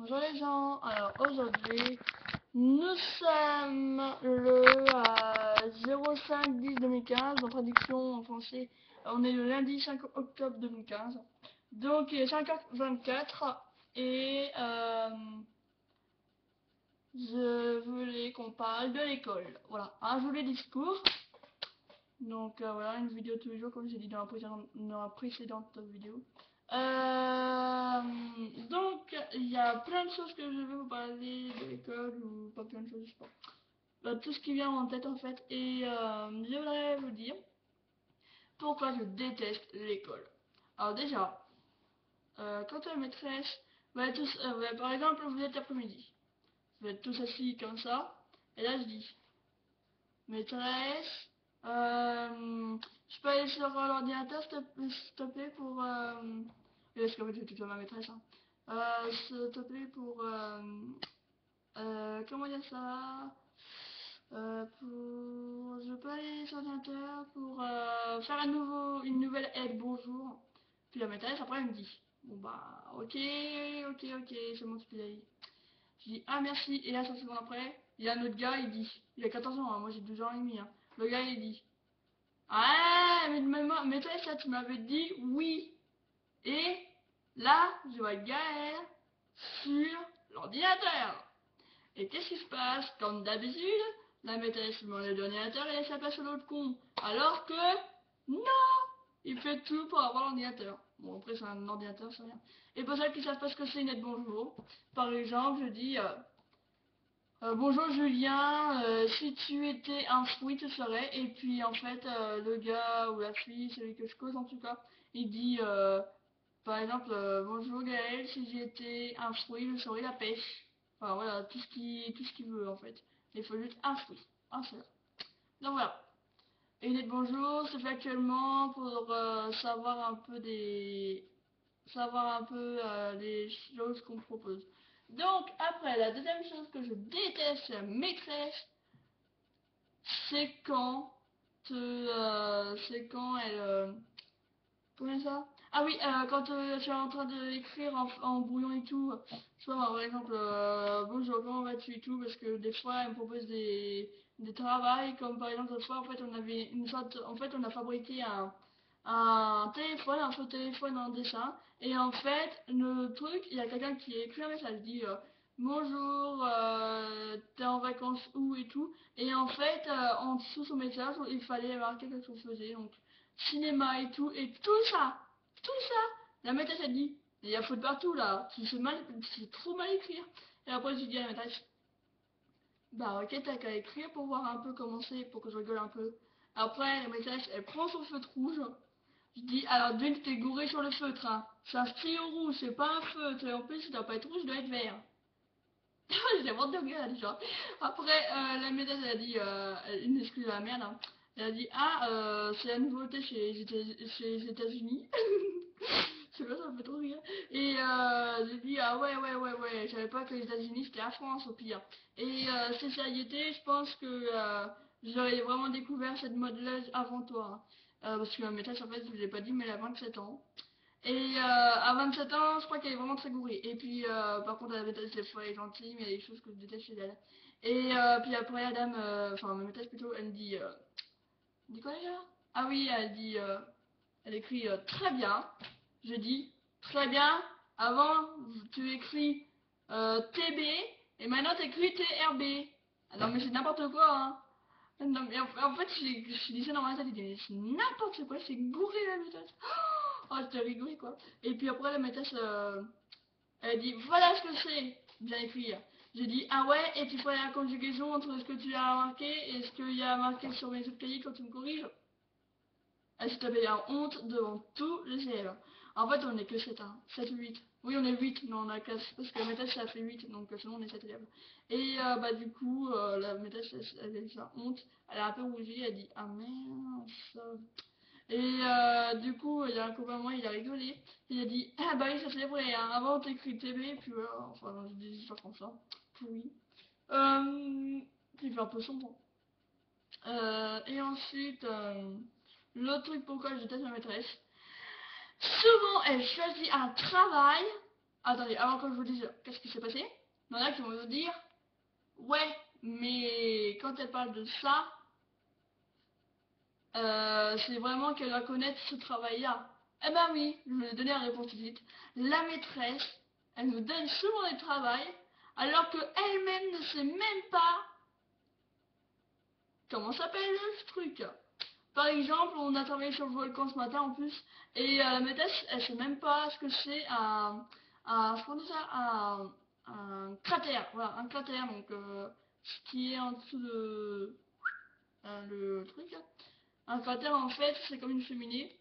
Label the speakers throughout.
Speaker 1: Bonjour les gens, alors aujourd'hui nous sommes le 05/10/2015 en traduction en français, on est le lundi 5 octobre 2015, donc il est 5h24 et je voulais qu'on parle de l'école, voilà, un joli discours, donc voilà, une vidéo tous les jours comme j'ai dit dans la précédente vidéo. Donc, il y a plein de choses que je vais vous parler de l'école, ou pas plein de choses, je sais pas. Tout ce qui vient en tête en fait, et je voudrais vous dire pourquoi je déteste l'école. Alors déjà, quand la maîtresse, par exemple, vous êtes l'après-midi, vous êtes tous assis comme ça, et là je dis, maîtresse, je peux aller sur l'ordinateur s'il te plaît pour... parce qu'en fait c'est toute ma maîtresse, hein. S'il te plaît pour... comment dire ça, pour... Je peux aller sur l'ordinateur pour faire une nouvelle aide, bonjour. Puis la maîtresse après elle me dit, bon bah ok, c'est bon tu peux y aller. Je dis ah merci, et là 5 secondes après, il y a un autre gars, il dit, il a 14 ans, hein, moi j'ai 12 ans et demi, hein. Le gars il dit, ah mais maîtresse là tu m'avais dit oui. Et là je vois Gaël sur l'ordinateur. Et qu'est-ce qui se passe? Comme d'habitude, la maîtresse met l'ordinateur et laisse la place à l'autre con. Alors que non, il fait tout pour avoir l'ordinateur. Bon après c'est un ordinateur, c'est rien. Et pour ceux qui savent pas ce que c'est une aide bonjour, par exemple je dis bonjour Julien, si tu étais un fruit tu serais. Et puis en fait le gars ou la fille, celui que je cause en tout cas, il dit par exemple bonjour Gaël, si j'étais un fruit je serais la pêche. Enfin voilà, tout ce qu'il veut en fait. Il faut juste un fruit, un seul. Donc voilà. Et une aide bonjour, c'est fait actuellement pour savoir un peu les choses qu'on propose. Donc après, la deuxième chose que je déteste chez la maîtresse, c'est quand elle, comment ça? Ah oui, quand je suis en train d'écrire en brouillon et tout, soit par exemple, bonjour, comment vas-tu et tout, parce que des fois elle me propose des travails, comme par exemple, l'autre fois, en fait, on avait une sorte, en fait, on a fabriqué un téléphone, un faux téléphone en dessin, et en fait, le truc, il y a quelqu'un qui écrit un message, dit bonjour, t'es en vacances où et tout, et en fait, en dessous son message, il fallait marquer ce qu'on faisait, donc cinéma et tout ça, la maîtresse a dit, il y a faute partout là, c'est trop mal écrire. Et après j'ai dit à la maîtresse, bah ok t'as qu'à écrire pour voir un peu comment c'est, pour que je rigole un peu. Après la maîtresse elle prend son feutre rouge, je dis alors d'une t'es gouré sur le feutre, hein. C'est un stylo rouge, c'est pas un feutre, et en plus il doit pas être rouge, il doit être vert. J'ai vraiment de gueule déjà. Après la maîtresse elle a dit, une excuse à la merde, hein. Elle a dit ah c'est la nouveauté chez les États-Unis. Je sais pas, ça me fait trop rire. Et j'ai dit ah ouais, je savais pas que les États-Unis c'était la France au pire. Et si ça y était, je pense que j'aurais vraiment découvert cette mode-là avant toi, hein. Parce que ma maîtresse en fait je vous l'ai pas dit mais elle a 27 ans. Et à 27 ans, je crois qu'elle est vraiment très gourée. Et puis, par contre, la maîtresse, des fois, elle est gentille, mais il y a des choses que je déteste chez elle. Et puis après, la dame, enfin, ma maîtresse plutôt, elle me dit, dit quoi déjà? Ah oui, elle dit, elle écrit très bien. Je dis, très bien. Avant, tu écris TB, et maintenant, tu écris TRB. Ah non, mais c'est n'importe quoi, hein. Non, mais en fait, je dis ça dans ma tête, je dis, c'est n'importe quoi, c'est gouré la maîtresse. Oh, je te rigolé quoi. Et puis après, la maîtresse, elle dit voilà ce que c'est, bien écrire. J'ai dit ah ouais, et tu ferais la conjugaison entre ce que tu as marqué et ce qu'il y a marqué sur mes autres cahiers quand tu me corriges. Elle s'est tapée la honte devant tous les élèves. En fait, on n'est que 7, hein. 7 ou 8. Oui, on est 8, mais on a 4, parce que la maîtresse, ça fait 8, donc sinon on est 7 élèves. Et bah du coup, la maîtresse, elle a eu sa honte, elle a un peu rougi, elle dit ah mince. Et du coup, il y a un copain à moi, il a rigolé. Il a dit ah bah oui, ça c'est vrai, hein. Avant t'écris TB, puis voilà, enfin, je dis des histoires comme ça. Pourri. Puis il fait un peu sombre. Et ensuite, l'autre truc pourquoi je déteste ma maîtresse. Souvent, elle choisit un travail Attendez, avant que je vous dise qu'est-ce qui s'est passé, il y en a qui vont vous dire, ouais, mais quand elle parle de ça, c'est vraiment qu'elle va connaître ce travail-là. Eh ben oui, je vais donner la réponse tout de suite. La maîtresse, elle nous donne souvent des travails, alors qu'elle-même ne sait même pas comment s'appelle ce truc. Par exemple, on a travaillé sur le volcan ce matin en plus, et la maîtresse, elle sait même pas ce que c'est comment on dit ça, un cratère, voilà, un cratère, donc ce qui est en dessous de le truc là. Un cratère en fait, c'est comme une cheminée.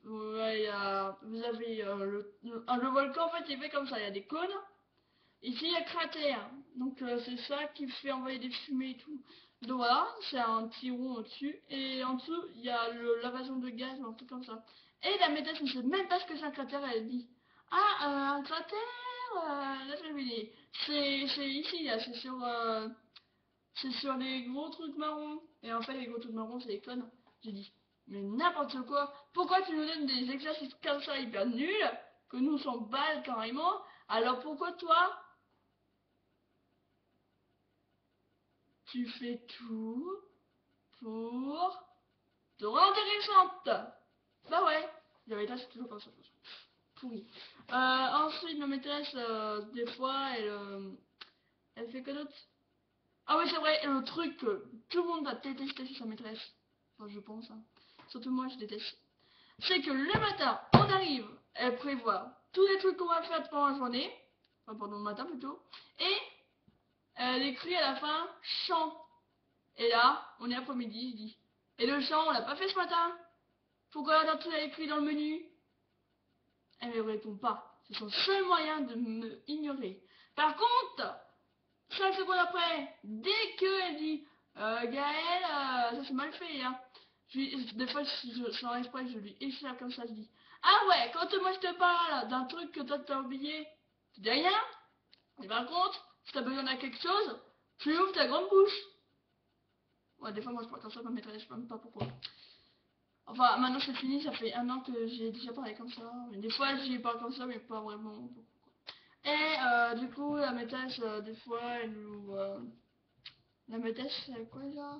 Speaker 1: Ouais, vous avez le volcan en fait, il fait comme ça, il y a des cônes. Ici, il y a cratère. Donc, c'est ça qui fait envoyer des fumées et tout. Donc voilà, c'est un petit rond au-dessus. Et en dessous, il y a l'invasion de gaz ou un truc comme ça. Et la maîtresse ne sait même pas ce que c'est un cratère. Elle dit, ah, un cratère, la cheminée. C'est ici, là, c'est sur les gros trucs marrons. Et en fait, les gros trucs marrons, c'est les cônes. J'ai dit, mais n'importe quoi. Pourquoi tu nous donnes des exercices comme ça hyper nuls, que nous on s'en balle carrément. Alors pourquoi toi, tu fais tout pour te rendre intéressante? Bah ouais, la maîtresse c'est toujours comme ça. Pourri. Ensuite, ma maîtresse, des fois, elle fait que d'autre. Ah oui, c'est vrai, le truc que tout le monde va détester chez sa maîtresse. Enfin, je pense, hein. Surtout moi, je déteste. C'est que le matin, on arrive, elle prévoit tous les trucs qu'on va faire pendant la journée, enfin pendant le matin plutôt, et elle écrit à la fin chant. Et là, on est après-midi, je dis, et le chant, on l'a pas fait ce matin? Pourquoi tu l'as écrit dans le menu? Elle ne répond pas. C'est son seul moyen de me ignorer. Par contre, 5 secondes après, dès qu'elle dit Gaël, ça c'est mal fait, hein. Des fois, sans exprès, je lui échappe comme ça, je dis ah ouais, quand moi je te parle d'un truc que toi t'as oublié, tu dis rien. Et par contre, si t'as besoin de quelque chose, tu ouvres ta grande bouche. Ouais, des fois, moi je parle comme ça, ma maîtresse, je sais même pas pourquoi. Enfin, maintenant c'est fini, ça fait 1 an que j'ai déjà parlé comme ça. Mais des fois, j'y parle comme ça, mais pas vraiment. Et du coup, la maîtresse, des fois, elle nous. La maîtresse, c'est quoi déjà?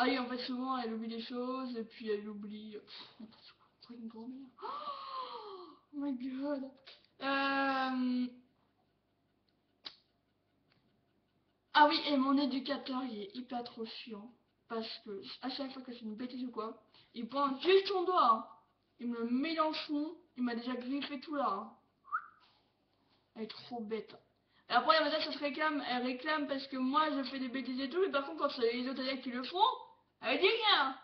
Speaker 1: Ah oui, en fait, souvent, elle oublie des choses, et puis elle oublie. N'importe quoi, c'est une grand-mère. Oh my god! Ah oui, et mon éducateur, il est hyper trop chiant. Parce que à chaque fois que je fais une bêtise ou quoi, il prend juste son doigt, hein. Il me le met dans le front, il m'a déjà griffé tout là, hein. Elle est trop bête. Et après, la maîtresse, elle réclame parce que moi, je fais des bêtises et tout, et par contre, quand c'est les autres élèves qui le font, elle dit rien.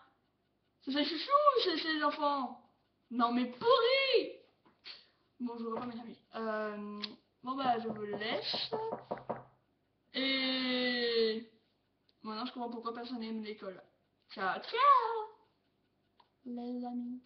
Speaker 1: C'est chouchou, c'est ces enfants. Non, mais pourri! Bon, je voudrais pas m'énerver. Bon, bah, je vous laisse. Et maintenant, je comprends pourquoi personne n'aime l'école. Ciao, ciao, les amis.